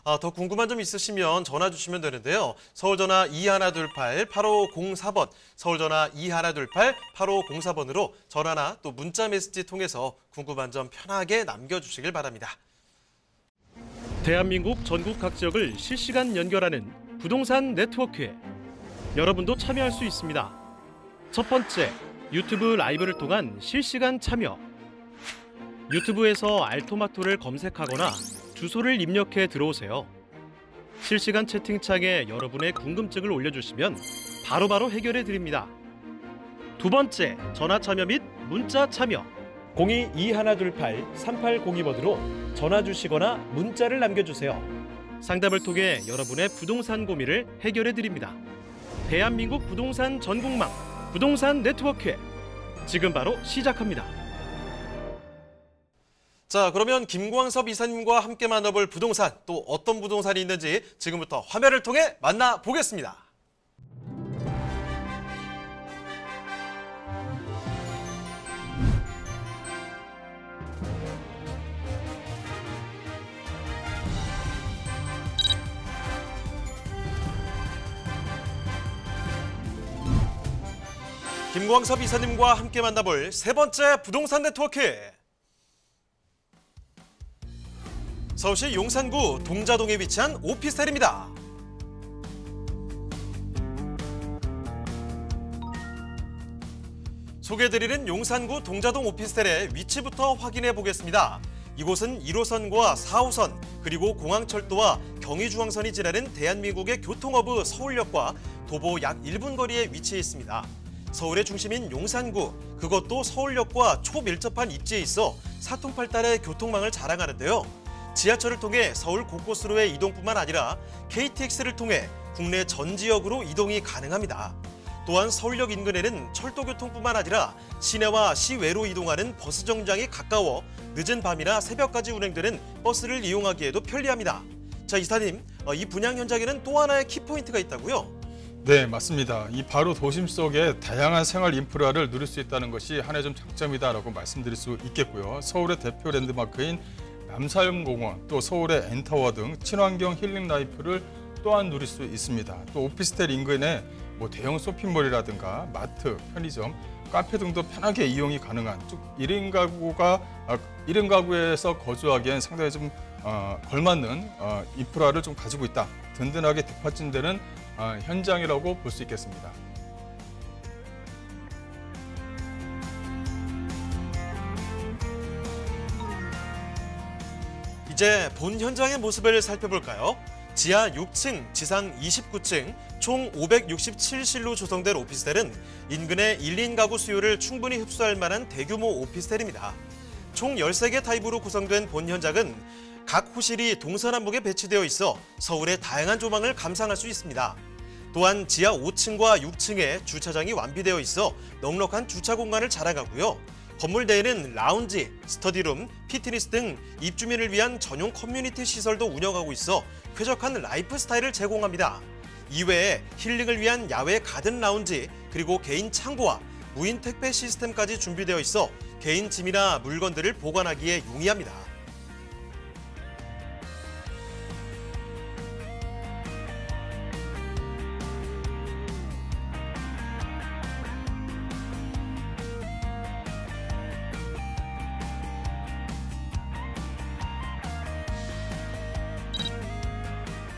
더 궁금한 점 있으시면 전화 주시면 되는데요. 서울전화 2128-8504번, 서울전화 2128-8504번으로 전화나 또 문자 메시지 통해서 궁금한 점 편하게 남겨주시길 바랍니다. 대한민국 전국 각 지역을 실시간 연결하는 부동산 네트워크에 여러분도 참여할 수 있습니다. 첫 번째, 유튜브 라이브를 통한 실시간 참여. 유튜브에서 알토마토를 검색하거나 주소를 입력해 들어오세요. 실시간 채팅창에 여러분의 궁금증을 올려주시면 바로바로 해결해 드립니다. 두 번째, 전화 참여 및 문자 참여. 02-2128-3802번으로 전화 주시거나 문자를 남겨주세요. 상담을 통해 여러분의 부동산 고민을 해결해 드립니다. 대한민국 부동산 전국망 부동산 네트워크에 지금 바로 시작합니다. 자, 그러면 김광섭 이사님과 함께 만나볼 부동산, 또 어떤 부동산이 있는지 지금부터 화면을 통해 만나보겠습니다. 김광섭 이사님과 함께 만나볼 세 번째 부동산 네트워크. 서울시 용산구 동자동에 위치한 오피스텔입니다. 소개해드리는 용산구 동자동 오피스텔의 위치부터 확인해 보겠습니다. 이곳은 1호선과 4호선 그리고 공항철도와 경의중앙선이 지나는 대한민국의 교통허브 서울역과 도보 약 1분 거리에 위치해 있습니다. 서울의 중심인 용산구, 그것도 서울역과 초밀접한 입지에 있어 사통팔달의 교통망을 자랑하는데요. 지하철을 통해 서울 곳곳으로의 이동뿐만 아니라 KTX를 통해 국내 전 지역으로 이동이 가능합니다. 또한 서울역 인근에는 철도교통뿐만 아니라 시내와 시외로 이동하는 버스 정류장이 가까워 늦은 밤이나 새벽까지 운행되는 버스를 이용하기에도 편리합니다. 자, 이사님, 이 분양 현장에는 또 하나의 키포인트가 있다고요? 네, 맞습니다. 이 바로 도심 속에 다양한 생활 인프라를 누릴 수 있다는 것이 하나의 좀 장점이다라고 말씀드릴 수 있겠고요. 서울의 대표 랜드마크인 남사연공원, 또 서울의 엔타워 등 친환경 힐링 라이프를 또한 누릴 수 있습니다. 또 오피스텔 인근에 대형 쇼핑몰이라든가 마트, 편의점, 카페 등도 편하게 이용이 가능한 즉 1인 가구에서 거주하기엔 상당히 좀 걸맞는 인프라를 좀 가지고 있다. 든든하게 뒷받침되는 현장이라고 볼 수 있겠습니다. 이제 본 현장의 모습을 살펴볼까요? 지하 6층, 지상 29층, 총 567실로 조성된 오피스텔은 인근의 1인 가구 수요를 충분히 흡수할 만한 대규모 오피스텔입니다. 총 13개 타입으로 구성된 본 현장은 각 호실이 동서남북에 배치되어 있어 서울의 다양한 조망을 감상할 수 있습니다. 또한 지하 5층과 6층에 주차장이 완비되어 있어 넉넉한 주차 공간을 자랑하고요. 건물 내에는 라운지, 스터디룸, 피트니스 등 입주민을 위한 전용 커뮤니티 시설도 운영하고 있어 쾌적한 라이프 스타일을 제공합니다. 이외에 힐링을 위한 야외 가든 라운지, 그리고 개인 창고와 무인 택배 시스템까지 준비되어 있어 개인 짐이나 물건들을 보관하기에 용이합니다.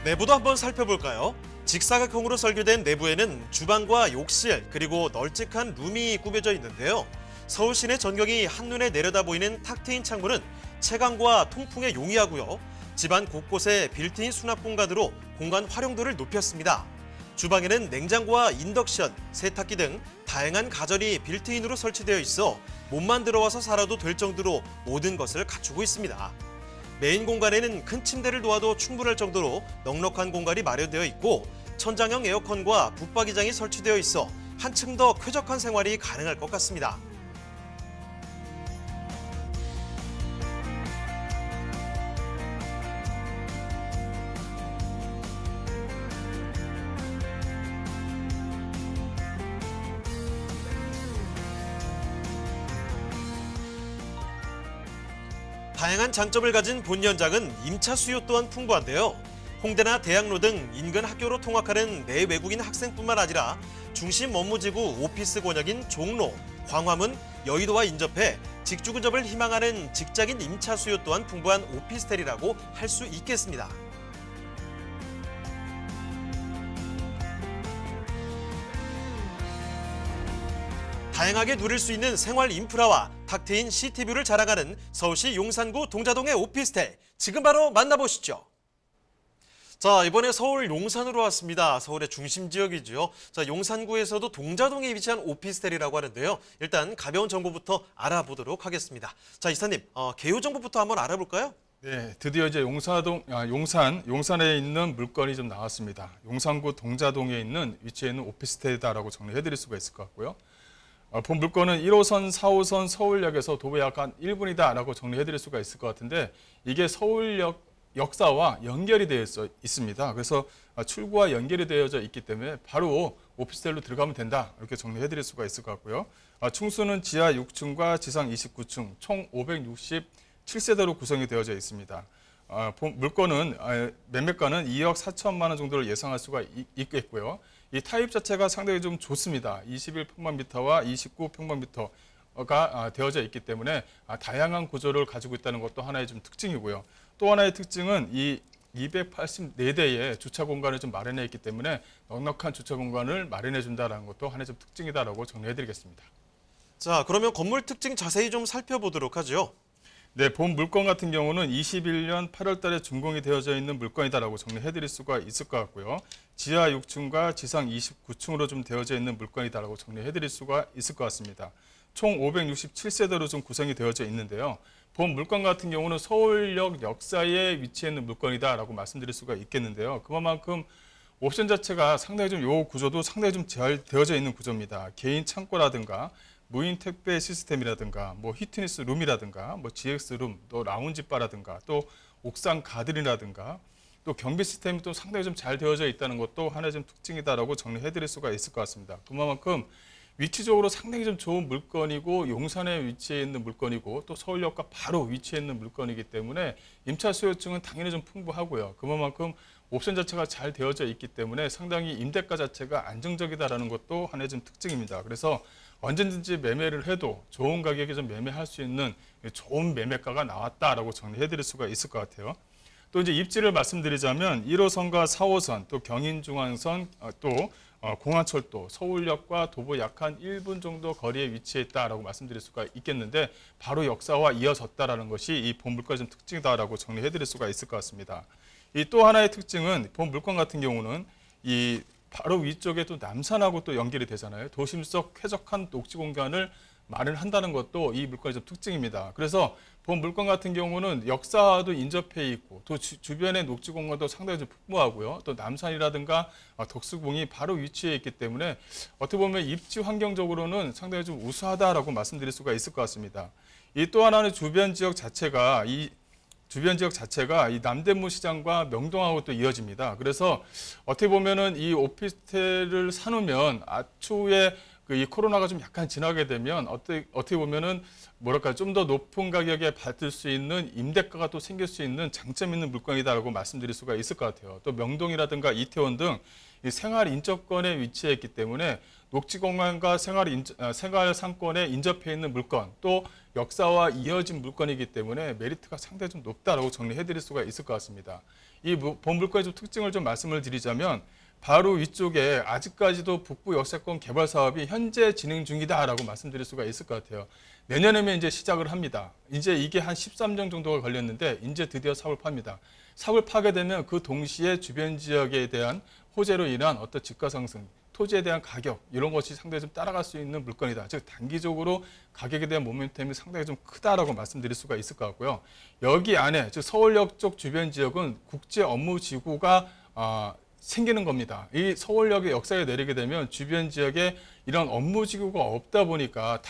내부도 한번 살펴볼까요? 직사각형으로 설계된 내부에는 주방과 욕실 그리고 널찍한 룸이 꾸며져 있는데요. 서울 시내 전경이 한눈에 내려다 보이는 탁 트인 창문은 채광과 통풍에 용이하고요. 집안 곳곳에 빌트인 수납 공간으로 공간 활용도를 높였습니다. 주방에는 냉장고와 인덕션, 세탁기 등 다양한 가전이 빌트인으로 설치되어 있어 몸만 들어와서 살아도 될 정도로 모든 것을 갖추고 있습니다. 메인 공간에는 큰 침대를 놓아도 충분할 정도로 넉넉한 공간이 마련되어 있고 천장형 에어컨과 붙박이장이 설치되어 있어 한층 더 쾌적한 생활이 가능할 것 같습니다. 다양한 장점을 가진 본 현장은 임차 수요 또한 풍부한데요. 홍대나 대학로 등 인근 학교로 통학하는 내외국인 학생뿐만 아니라 중심 업무지구 오피스 권역인 종로, 광화문, 여의도와 인접해 직주 근접을 희망하는 직장인 임차 수요 또한 풍부한 오피스텔이라고 할 수 있겠습니다. 다양하게 누릴 수 있는 생활 인프라와 탁 트인 시티뷰를 자랑하는 서울시 용산구 동자동의 오피스텔, 지금 바로 만나보시죠. 자, 이번에 서울 용산으로 왔습니다. 서울의 중심 지역이죠. 자, 용산구에서도 동자동에 위치한 오피스텔이라고 하는데요. 일단 가벼운 정보부터 알아보도록 하겠습니다. 자, 이사님, 개요 정보부터 한번 알아볼까요? 네, 드디어 이제 용산에 있는 물건이 좀 나왔습니다. 용산구 동자동에 위치해 있는 오피스텔이다라고 정리해드릴 수가 있을 것 같고요. 본 물건은 1호선, 4호선 서울역에서 도보 약 한 1분이다라고 정리해드릴 수가 있을 것 같은데, 이게 서울역 역사와 연결이 되어 있습니다. 그래서 출구와 연결이 되어져 있기 때문에 바로 오피스텔로 들어가면 된다, 이렇게 정리해드릴 수가 있을 것 같고요. 층수는 지하 6층과 지상 29층, 총 567세대로 구성이 되어져 있습니다. 물건은 매매가는 2억 4천만 원 정도를 예상할 수가 있겠고요. 이 타입 자체가 상당히 좀 좋습니다. 21평방미터와 29평방미터가 되어져 있기 때문에 다양한 구조를 가지고 있다는 것도 하나의 좀 특징이고요. 또 하나의 특징은 이 284대의 주차 공간을 좀 마련해 있기 때문에 넉넉한 주차 공간을 마련해 준다는 것도 하나의 좀 특징이다라고 정리해 드리겠습니다. 자, 그러면 건물 특징 자세히 좀 살펴보도록 하죠. 네, 본 물건 같은 경우는 21년 8월 달에 준공이 되어져 있는 물건이다라고 정리해 드릴 수가 있을 것 같고요. 지하 6층과 지상 29층으로 좀 되어져 있는 물건이다라고 정리해 드릴 수가 있을 것 같습니다. 총 567세대로 좀 구성이 되어져 있는데요. 본 물건 같은 경우는 서울역 역사에 위치해 있는 물건이다라고 말씀드릴 수가 있겠는데요. 그만큼 옵션 자체가 상당히 좀 요 구조도 상당히 좀 잘 되어져 있는 구조입니다. 개인 창고라든가 무인 택배 시스템이라든가 뭐 히트니스 룸이라든가 뭐 GX 룸, 또 라운지 바라든가 또 옥상 가든이라든가 또 경비 시스템이 또 상당히 좀 잘 되어져 있다는 것도 하나의 좀 특징이다라고 정리해 드릴 수가 있을 것 같습니다. 그만큼 위치적으로 상당히 좀 좋은 물건이고 용산에 위치해 있는 물건이고 또 서울역과 바로 위치해 있는 물건이기 때문에 임차 수요층은 당연히 좀 풍부하고요. 그만큼 옵션 자체가 잘 되어져 있기 때문에 상당히 임대가 자체가 안정적이다라는 것도 하나의 좀 특징입니다. 그래서 언제든지 매매를 해도 좋은 가격에 좀 매매할 수 있는 좋은 매매가가 나왔다라고 정리해 드릴 수가 있을 것 같아요. 또 이제 입지를 말씀드리자면 1호선과 4호선, 또 경인중앙선, 또 공안철도, 서울역과 도보 약 한 1분 정도 거리에 위치해 있다라고 말씀드릴 수가 있겠는데, 바로 역사와 이어졌다라는 것이 이 본 물건의 좀 특징이다라고 정리해 드릴 수가 있을 것 같습니다. 이 또 하나의 특징은 본 물건 같은 경우는 이 바로 위쪽에 또 남산하고 또 연결이 되잖아요. 도심 속 쾌적한 녹지 공간을 마련한다는 것도 이 물건의 좀 특징입니다. 그래서 본 물건 같은 경우는 역사도 인접해 있고 또 주변의 녹지 공간도 상당히 좀 풍부하고요. 또 남산이라든가 덕수궁이 바로 위치해 있기 때문에 어떻게 보면 입지 환경적으로는 상당히 좀 우수하다라고 말씀드릴 수가 있을 것 같습니다. 이 또 하나는 주변 지역 자체가 이 남대문 시장과 명동하고 또 이어집니다. 그래서 어떻게 보면은 이 오피스텔을 사놓으면 추후에 이 코로나가 좀 약간 지나게 되면 어떻게 보면은 좀 더 높은 가격에 받을 수 있는 임대가가 또 생길 수 있는 장점 있는 물건이다라고 말씀드릴 수가 있을 것 같아요. 또 명동이라든가 이태원 등 이 생활 인접권에 위치해 있기 때문에 녹지 공간과 생활 상권에 인접해 있는 물건, 또 역사와 이어진 물건이기 때문에 메리트가 상당히 좀 높다라고 정리해 드릴 수가 있을 것 같습니다. 이 본 물건의 좀 특징을 좀 말씀을 드리자면, 바로 위쪽에 아직까지도 북부 역세권 개발 사업이 현재 진행 중이다라고 말씀드릴 수가 있을 것 같아요. 내년에면 이제 시작을 합니다. 이제 이게 한 13년 정도가 걸렸는데 이제 드디어 사업을 팝니다. 사업을 파게 되면 그 동시에 주변 지역에 대한 호재로 인한 어떤 집가 상승, 토지에 대한 가격, 이런 것이 상당히 좀 따라갈 수 있는 물건이다. 즉 단기적으로 가격에 대한 모멘텀이 상당히 좀 크다라고 말씀드릴 수가 있을 것 같고요. 여기 안에 즉 서울역 쪽 주변 지역은 국제 업무 지구가 생기는 겁니다. 이 서울역의 역사에 내리게 되면 주변 지역에 이런 업무지구가 없다 보니까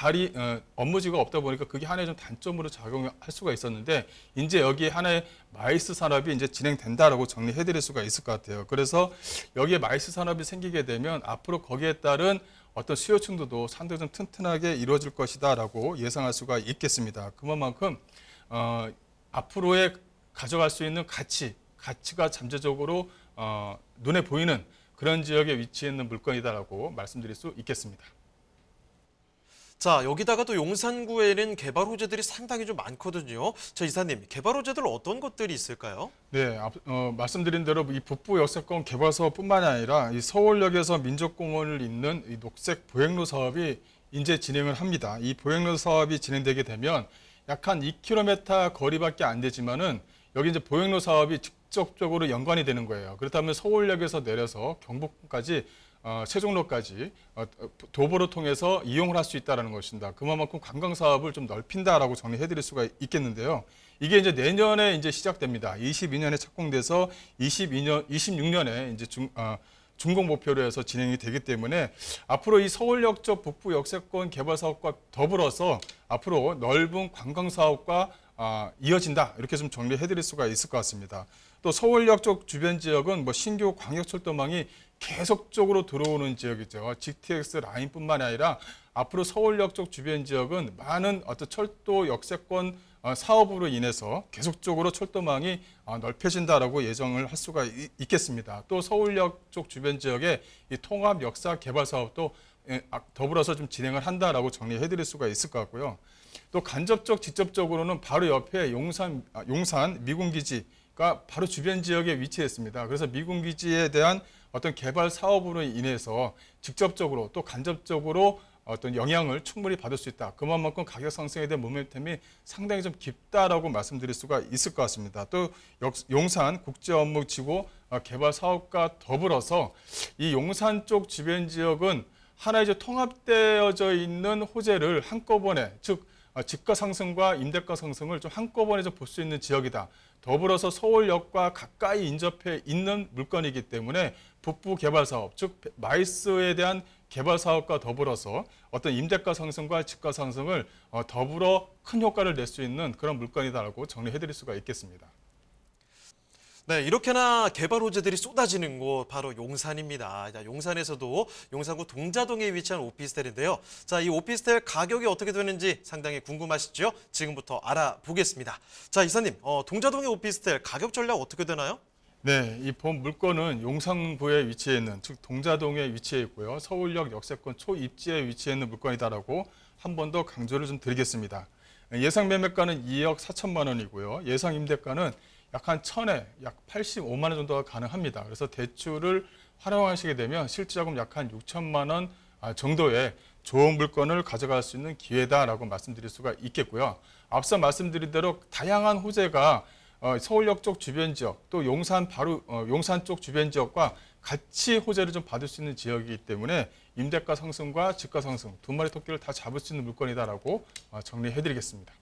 업무지구가 없다 보니까 그게 하나의 좀 단점으로 작용할 수가 있었는데, 이제 여기에 하나의 마이스 산업이 이제 진행된다라고 정리해드릴 수가 있을 것 같아요. 그래서 여기에 마이스 산업이 생기게 되면 앞으로 거기에 따른 어떤 수요층도 상당히 좀 튼튼하게 이루어질 것이다라고 예상할 수가 있겠습니다. 그만큼 앞으로의 가져갈 수 있는 가치 가치가 잠재적으로 눈에 보이는 그런 지역에 위치해 있는 물건이다라고 말씀드릴 수 있겠습니다. 자, 여기다가 또 용산구에는 개발 호재들이 상당히 좀 많거든요. 자, 이사님, 개발 호재들 어떤 것들이 있을까요? 네, 말씀드린 대로 이 북부 역세권 개발 사업뿐만이 아니라 이 서울역에서 민족공원을 잇는 이 녹색 보행로 사업이 이제 진행을 합니다. 이 보행로 사업이 진행되게 되면 약 한 2km 거리밖에 안 되지만은 여기 이제 보행로 사업이 직접적으로 연관이 되는 거예요. 그렇다면 서울역에서 내려서 경복궁까지 세종로까지 도보를 통해서 이용을 할 수 있다는 것입니다. 그만큼 관광 사업을 좀 넓힌다라고 정리해드릴 수가 있겠는데요. 이게 이제 내년에 이제 시작됩니다. 22년에 착공돼서 26년에 이제 준공 목표로 해서 진행이 되기 때문에 앞으로 이 서울역 쪽 북부 역세권 개발 사업과 더불어서 앞으로 넓은 관광 사업과 이어진다, 이렇게 좀 정리해드릴 수가 있을 것 같습니다. 또 서울역 쪽 주변 지역은 뭐 신규 광역철도망이 계속적으로 들어오는 지역이죠. GTX 라인뿐만 아니라 앞으로 서울역 쪽 주변 지역은 많은 어떤 철도 역세권 사업으로 인해서 계속적으로 철도망이 넓혀진다라고 예정을 할 수가 있겠습니다. 또 서울역 쪽 주변 지역에 이 통합 역사 개발 사업도 더불어서 좀 진행을 한다라고 정리해드릴 수가 있을 것 같고요. 또 간접적, 직접적으로는 바로 옆에 용산 미군기지가 바로 주변 지역에 위치했습니다. 그래서 미군기지에 대한 어떤 개발 사업으로 인해서 직접적으로 또 간접적으로 어떤 영향을 충분히 받을 수 있다. 그만큼 가격 상승에 대한 모멘텀이 상당히 좀 깊다라고 말씀드릴 수가 있을 것 같습니다. 또 용산 국제업무지구 개발 사업과 더불어서 이 용산 쪽 주변 지역은 하나의 이제 통합되어져 있는 호재를 한꺼번에, 즉 집가 상승과 임대가 상승을 좀 한꺼번에 좀 볼 수 있는 지역이다. 더불어서 서울역과 가까이 인접해 있는 물건이기 때문에 북부 개발 사업, 즉 마이스에 대한 개발 사업과 더불어서 어떤 임대가 상승과 집가 상승을 더불어 큰 효과를 낼 수 있는 그런 물건이다라고 정리해드릴 수가 있겠습니다. 네, 이렇게나 개발 호재들이 쏟아지는 곳 바로 용산입니다. 자, 용산에서도 용산구 동자동에 위치한 오피스텔인데요. 자, 이 오피스텔 가격이 어떻게 되는지 상당히 궁금하시죠? 지금부터 알아보겠습니다. 자, 이사님, 동자동의 오피스텔 가격 전략 어떻게 되나요? 네, 이 본 물건은 용산구에 위치해 있는, 즉 동자동에 위치해 있고요. 서울역 역세권 초입지에 위치해 있는 물건이다라고 한 번 더 강조를 좀 드리겠습니다. 예상 매매가는 2억 4천만 원이고요. 예상 임대가는 약 한 1000에 약 85만 원 정도가 가능합니다. 그래서 대출을 활용하시게 되면 실제자금 약 한 6천만 원 정도의 좋은 물건을 가져갈 수 있는 기회다라고 말씀드릴 수가 있겠고요. 앞서 말씀드린 대로 다양한 호재가 서울역 쪽 주변 지역, 또 용산 쪽 주변 지역과 같이 호재를 좀 받을 수 있는 지역이기 때문에 임대가 상승과 집가 상승 두 마리 토끼를 다 잡을 수 있는 물건이다라고 정리해드리겠습니다.